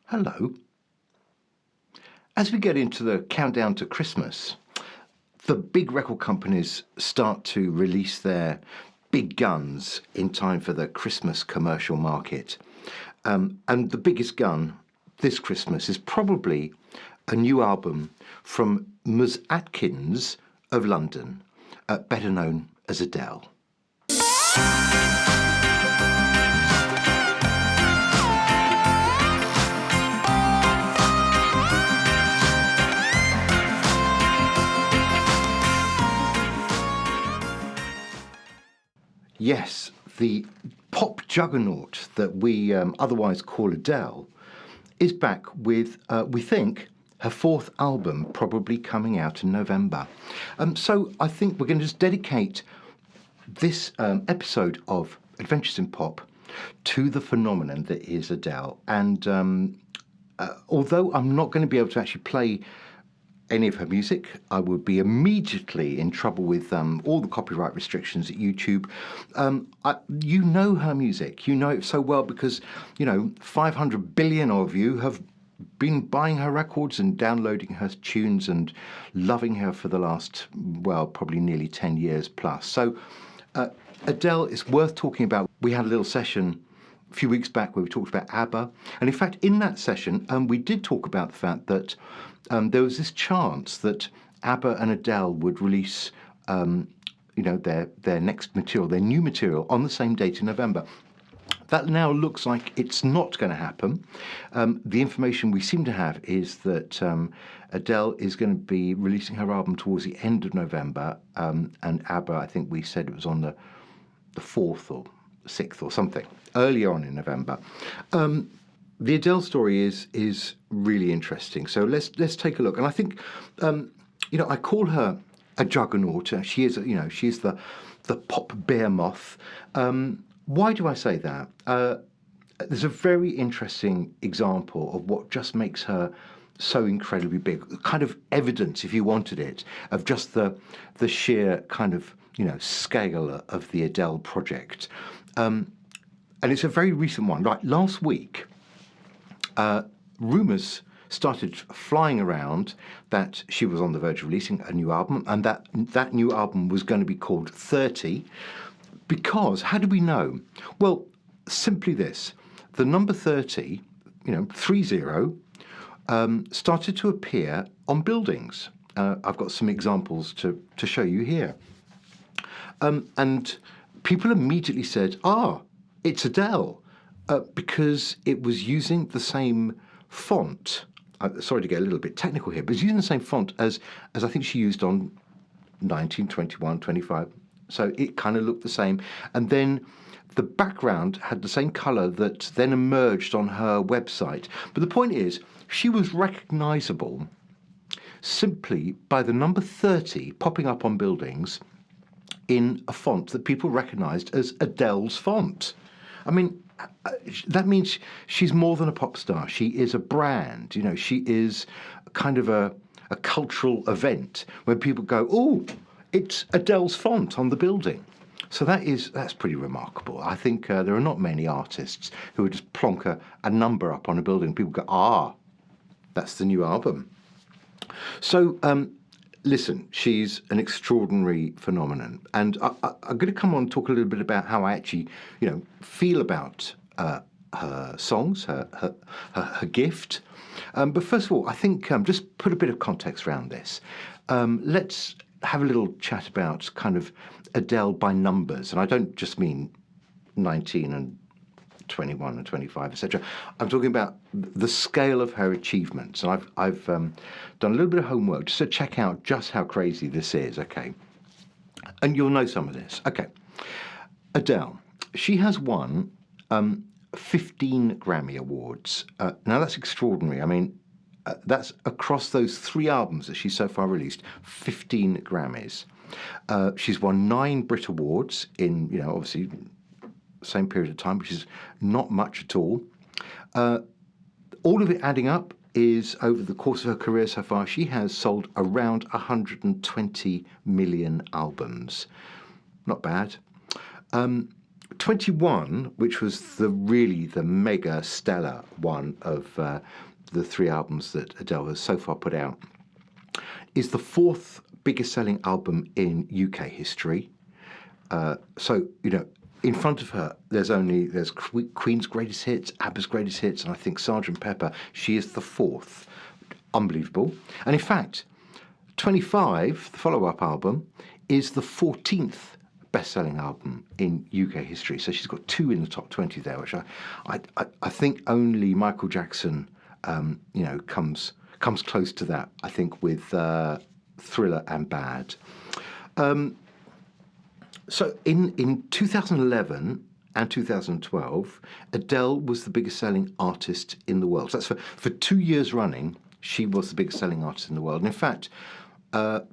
Hello. As we get into the countdown to Christmas, the big record companies start to release their big guns in time for the Christmas commercial market. And the biggest gun this Christmas is probably a new album from Ms. Atkins of London, better known as Adele. Yes, the pop juggernaut that we otherwise call Adele is back with, we think, her fourth album probably coming out in November. So I think we're going to just dedicate this episode of Adventures in Pop to the phenomenon that is Adele. And although I'm not going to be able to actually play any of her music, I would be immediately in trouble with all the copyright restrictions at YouTube. You know her music. You know it so well because, 500 billion of you have been buying her records and downloading her tunes and loving her for the last, probably nearly 10 years plus. So Adele is worth talking about. We had a little session a few weeks back where we talked about ABBA. And in fact, in that session, we did talk about the fact that there was this chance that ABBA and Adele would release, their next material, their new material, on the same date in November. That now looks like it's not going to happen. The information we seem to have is that Adele is going to be releasing her album towards the end of November, and ABBA, I think we said it was on the 4th or 6th or something, earlier on in November. The Adele story is really interesting. So let's take a look. And I think, I call her a juggernaut. She is, she's the pop behemoth. Why do I say that? There's a very interesting example of what just makes her so incredibly big. Kind of evidence, if you wanted it, of just the sheer kind of scale of the Adele project. And it's a very recent one. Right, last week, rumours started flying around that she was on the verge of releasing a new album, and that new album was going to be called 30. Because, how do we know? Well, simply this. The number 30, 30, started to appear on buildings. I've got some examples to show you here. And people immediately said, it's Adele, because it was using the same font. Sorry to get a little bit technical here, but it's using the same font as I think she used on 19, 21, 25. So it kind of looked the same. And then the background had the same colour that then emerged on her website. But the point is, she was recognisable simply by the number 30 popping up on buildings in a font that people recognised as Adele's font. I mean, that means she's more than a pop star. She is a brand. She is kind of a cultural event where people go, oh, it's Adele's font on the building. So that's pretty remarkable. I think there are not many artists who would just plonk a number up on a building. People go, that's the new album. So listen, she's an extraordinary phenomenon. And I'm going to come on and talk a little bit about how I actually, feel about her songs, her gift. But first of all, I think just put a bit of context around this. Let's have a little chat about kind of Adele by numbers. And I don't just mean 19 and 21 and 25, etc. I'm talking about the scale of her achievements. And I've done a little bit of homework just to check out just how crazy this is, okay? And you'll know some of this. Okay. Adele, she has won 15 Grammy Awards. Now, that's extraordinary. I mean, that's across those 3 albums that she's so far released, 15 Grammys. She's won 9 Brit Awards in, obviously, same period of time, which is not much at all. All of it adding up is, over the course of her career so far, she has sold around 120 million albums. Not bad. 21, which was the mega stellar one of the three albums that Adele has so far put out, is the fourth biggest selling album in UK history. So, in front of her, there's Queen's greatest hits, ABBA's greatest hits, and I think Sgt. Pepper. She is the fourth. Unbelievable. And in fact, 25, the follow-up album, is the 14th best-selling album in UK history. So she's got two in the top 20 there, which I think only Michael Jackson, comes close to that. I think with Thriller and Bad. So in 2011 and 2012, Adele was the biggest selling artist in the world. So that's for 2 years running, she was the biggest selling artist in the world. And in fact,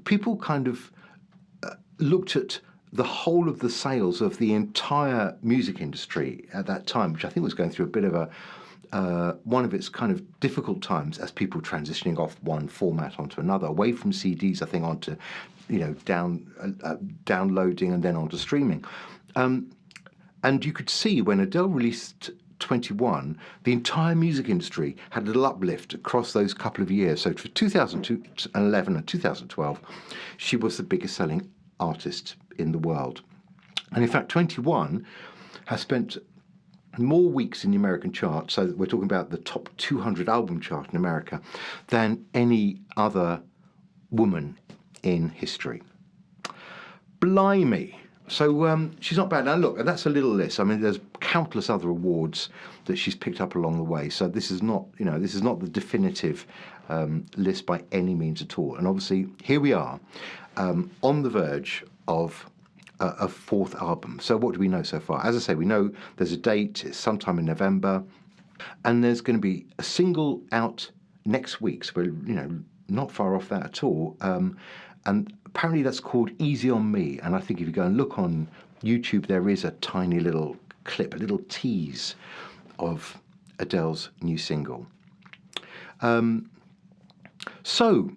people kind of looked at the whole of the sales of the entire music industry at that time, which I think was going through a bit of one of its kind of difficult times as people transitioning off one format onto another, away from CDs, I think, onto downloading and then onto streaming. And you could see when Adele released 21, the entire music industry had a little uplift across those couple of years. So for 2011 and 2012, she was the biggest selling artist in the world. And in fact, 21 has spent more weeks in the American chart, so we're talking about the top 200 album chart in America, than any other woman in history. Blimey. So she's not bad. Now look, that's a little list. I mean, there's countless other awards that she's picked up along the way. So this is not the definitive list by any means at all. And obviously, here we are on the verge of a fourth album. So what do we know so far? As I say, we know there's a date. It's sometime in November, and there's going to be a single out next week. So we're not far off that at all. And apparently that's called Easy on Me. And I think if you go and look on YouTube, there is a tiny little clip, a little tease of Adele's new single. So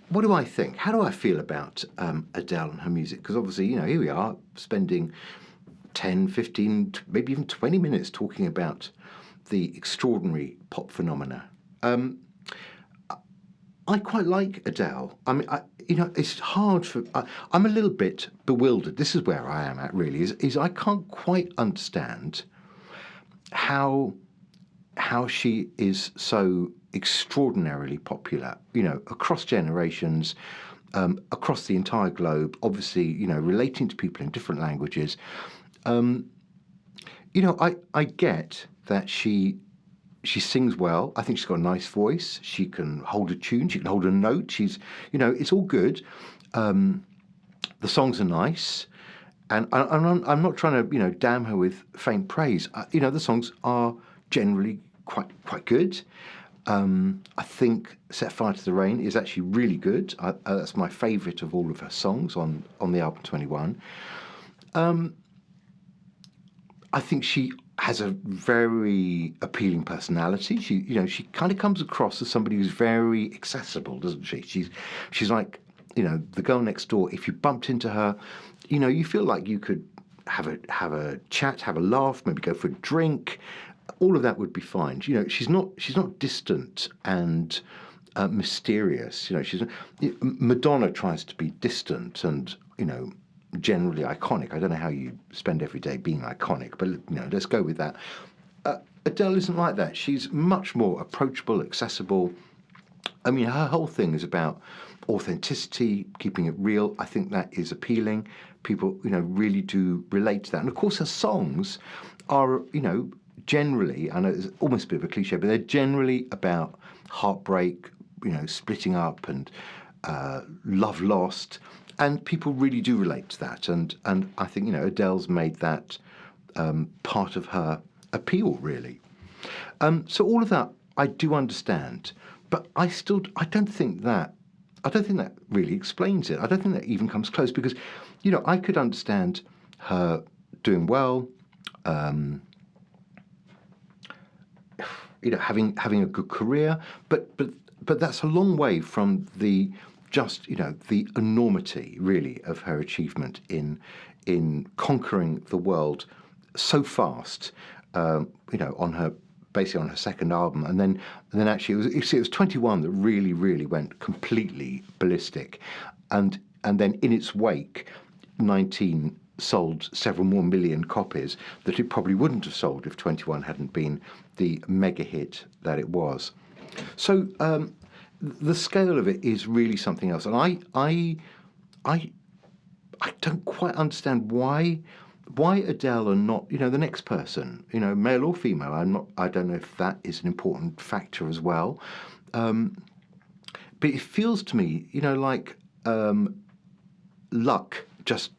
what do I think? How do I feel about Adele and her music? Because obviously, here we are spending 10, 15, maybe even 20 minutes talking about the extraordinary pop phenomena. I quite like Adele. I mean, it's hard for. I'm a little bit bewildered. This is where I am at. Really, is I can't quite understand how she is so extraordinarily popular. Across generations, across the entire globe. Obviously, relating to people in different languages. I get that she sings well. I think she's got a nice voice. She can hold a tune. She can hold a note. It's all good. The songs are nice, and I'm not trying to, damn her with faint praise. The songs are generally quite good. I think "Set Fire to the Rain" is actually really good. That's my favourite of all of her songs on the album 21. I think she has a very appealing personality. She kind of comes across as somebody who's very accessible, doesn't she? She's like, the girl next door. If you bumped into her, you feel like you could have a chat, have a laugh, maybe go for a drink. All of that would be fine. She's not distant and mysterious. Madonna tries to be distant and generally iconic. I don't know how you spend every day being iconic, but let's go with that. Adele isn't like that. She's much more approachable, accessible. I mean, her whole thing is about authenticity, keeping it real. I think that is appealing. People, really do relate to that. And of course, her songs are, generally, I know it's almost a bit of a cliche, but they're generally about heartbreak, splitting up and love lost. And people really do relate to that. And I think, Adele's made that part of her appeal, really. So all of that I do understand, but I don't think that really explains it. I don't think that even comes close because, I could understand her doing well, having a good career, but that's a long way from the just, the enormity, really, of her achievement in conquering the world so fast, on her basically on her second album, and then actually it was 21 that really went completely ballistic, and then in its wake, 19 sold several more million copies that it probably wouldn't have sold if 21 hadn't been the mega hit that it was. So the scale of it is really something else, and I don't quite understand why Adele and not the next person, male or female. I don't know if that is an important factor as well, but it feels to me like luck just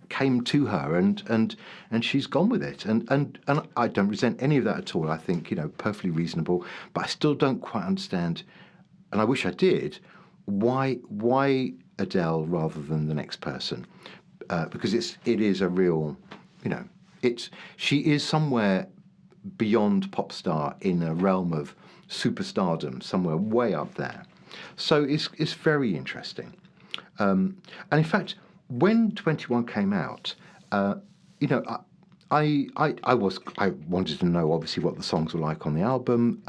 came to her, and she's gone with it, and I don't resent any of that at all. I think perfectly reasonable, but I still don't quite understand, and I wish I did, why Adele rather than the next person, because it is a real, she is somewhere beyond pop star in a realm of superstardom, somewhere way up there. So it's very interesting. And in fact, when 21 came out, you know, I wanted to know obviously what the songs were like on the album.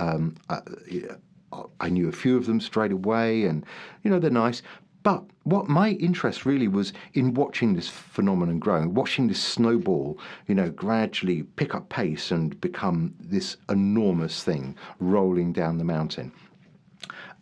I knew a few of them straight away, and they're nice. But what my interest really was in watching this phenomenon growing, watching this snowball, gradually pick up pace and become this enormous thing rolling down the mountain.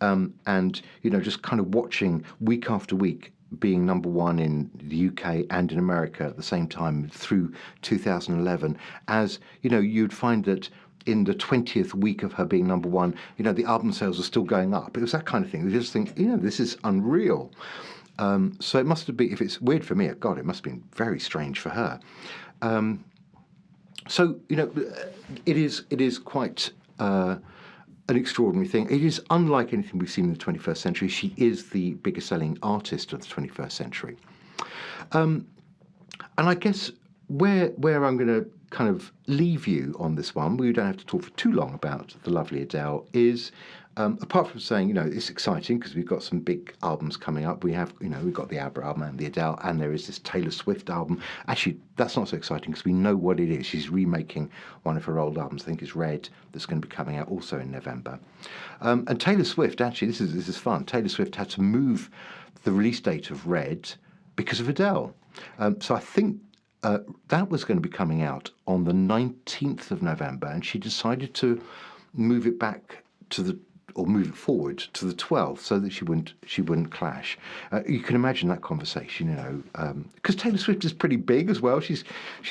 And just kind of watching week after week being number one in the UK and in America at the same time through 2011, as you'd find that in the 20th week of her being number one, the album sales were still going up. It was that kind of thing. You just think, this is unreal. So it must have been, if it's weird for me, God, it must have been very strange for her. So it is quite an extraordinary thing. It is unlike anything we've seen in the 21st century. She is the biggest selling artist of the 21st century. And I guess where I'm going to kind of leave you on this one, we don't have to talk for too long about the lovely Adele, is apart from saying, it's exciting because we've got some big albums coming up. We've got the ABBA album and the Adele, and there is this Taylor Swift album. Actually, that's not so exciting because we know what it is. She's remaking one of her old albums. I think it's Red, that's going to be coming out also in November. And Taylor Swift, actually, this is fun. Taylor Swift had to move the release date of Red because of Adele. So I think that was going to be coming out on the 19th of November, and she decided to move it back move it forward to the 12th so that she wouldn't clash. You can imagine that conversation, because Taylor Swift is pretty big as well. She's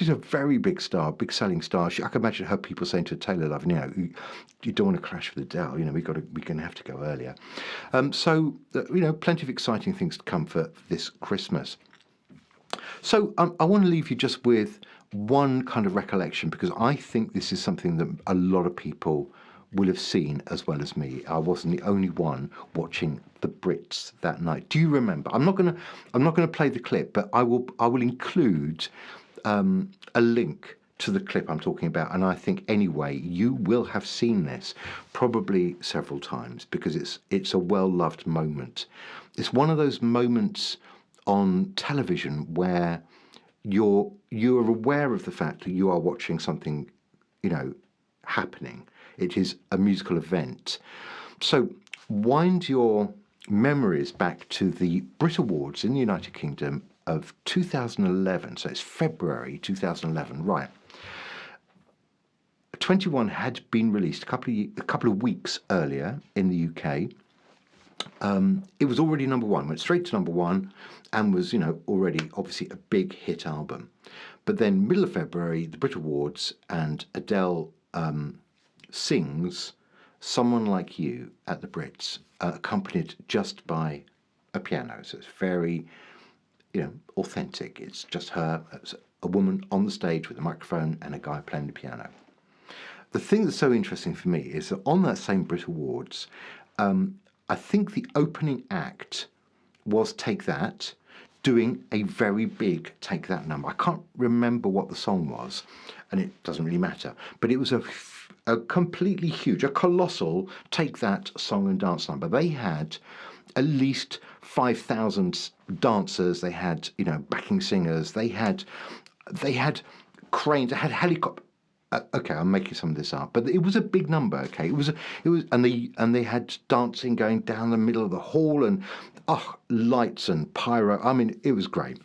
a very big star, big selling star. I can imagine her people saying to Taylor, love, you don't want to clash with Adele. We're going to have to go earlier. So plenty of exciting things to come for this Christmas. So I want to leave you just with one kind of recollection, because I think this is something that a lot of people will have seen as well as me. I wasn't the only one watching the Brits that night. Do you remember? I'm not gonna play the clip, but I will include a link to the clip I'm talking about, and I think anyway you will have seen this probably several times because it's a well-loved moment. It's one of those moments on television where you're aware of the fact that you are watching something, happening. It is a musical event. So wind your memories back to the Brit Awards in the United Kingdom of 2011. So it's February 2011, right? 21 had been released a couple of weeks earlier in the UK. It was already number one, went straight to number one, and was, already obviously a big hit album. But then middle of February, the Brit Awards, and Adele sings Someone Like You at the Brits, accompanied just by a piano. So it's very, authentic. It's just her, it's a woman on the stage with a microphone and a guy playing the piano. The thing that's so interesting for me is that on that same Brit Awards, I think the opening act was Take That, doing a very big Take That number. I can't remember what the song was, and it doesn't really matter, but it was a completely huge, a colossal Take That song and dance number. They had at least 5,000 dancers. They had, backing singers. They had cranes. They had helicopters. Okay, I'm making some of this up, but it was a big number. Okay, and they had dancing going down the middle of the hall, and lights and pyro. I mean, it was great.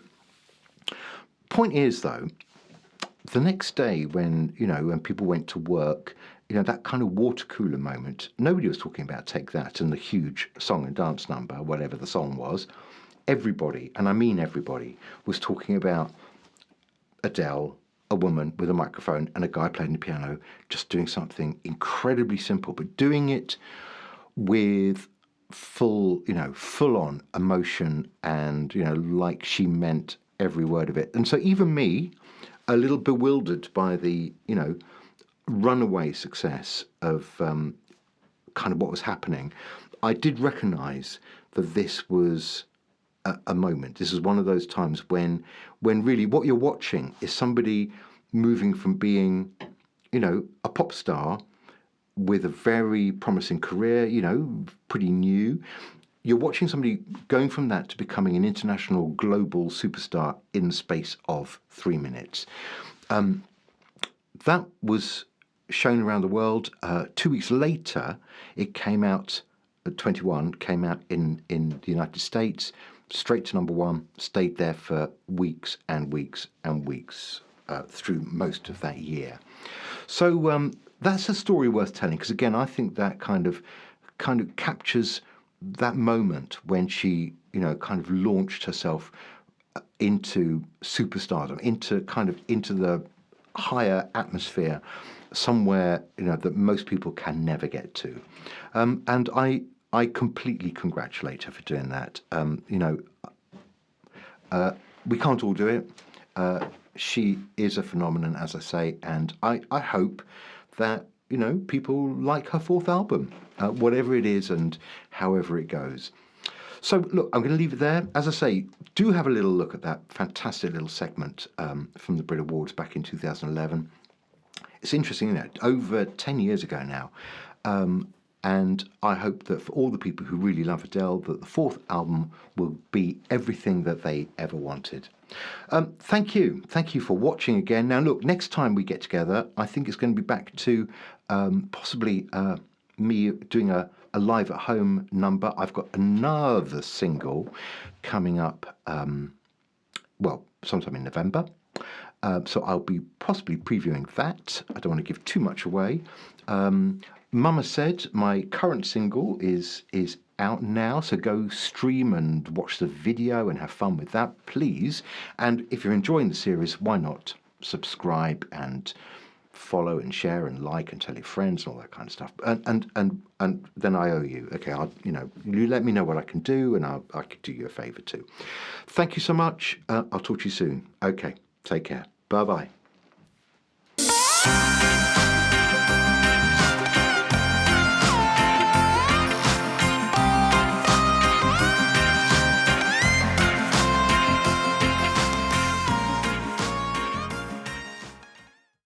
Point is, though, the next day when people went to work, that kind of water cooler moment, nobody was talking about Take That and the huge song and dance number, whatever the song was. Everybody, and I mean everybody, was talking about Adele, a woman with a microphone and a guy playing the piano, just doing something incredibly simple, but doing it with full on emotion, and like she meant every word of it. And so even me, a little bewildered by the runaway success of kind of what was happening, I did recognise that this was a moment. This is one of those times when really what you're watching is somebody moving from being, a pop star with a very promising career, pretty new. You're watching somebody going from that to becoming an international global superstar in the space of 3 minutes. That was shown around the world. 2 weeks later, it came out, 21 came out in the United States, straight to number one, stayed there for weeks and weeks and weeks through most of that year. So that's a story worth telling, because again, I think that kind of captures that moment when she, kind of launched herself into superstardom, into the higher atmosphere, somewhere that most people can never get to. And I completely congratulate her for doing that. We can't all do it. She is a phenomenon, as I say, and I hope that people like her fourth album, whatever it is and however it goes. So look, I'm going to leave it there. As I say, do have a little look at that fantastic little segment from the Brit Awards back in 2011. It's interesting, isn't it? Over 10 years ago now. And I hope that for all the people who really love Adele, that the fourth album will be everything that they ever wanted. Thank you. Thank you for watching again. Now, look, next time we get together, I think it's going to be back to possibly me doing a live at home number. I've got another single coming up, sometime in November. So I'll be possibly previewing that. I don't want to give too much away. Mama Said, my current single, is out now, so go stream and watch the video and have fun with that, please. And if you're enjoying the series, why not subscribe and follow and share and like and tell your friends and all that kind of stuff. And then I owe you. Okay, you let me know what I can do, and I could do you a favour too. Thank you so much. I'll talk to you soon. Okay, take care. Bye bye.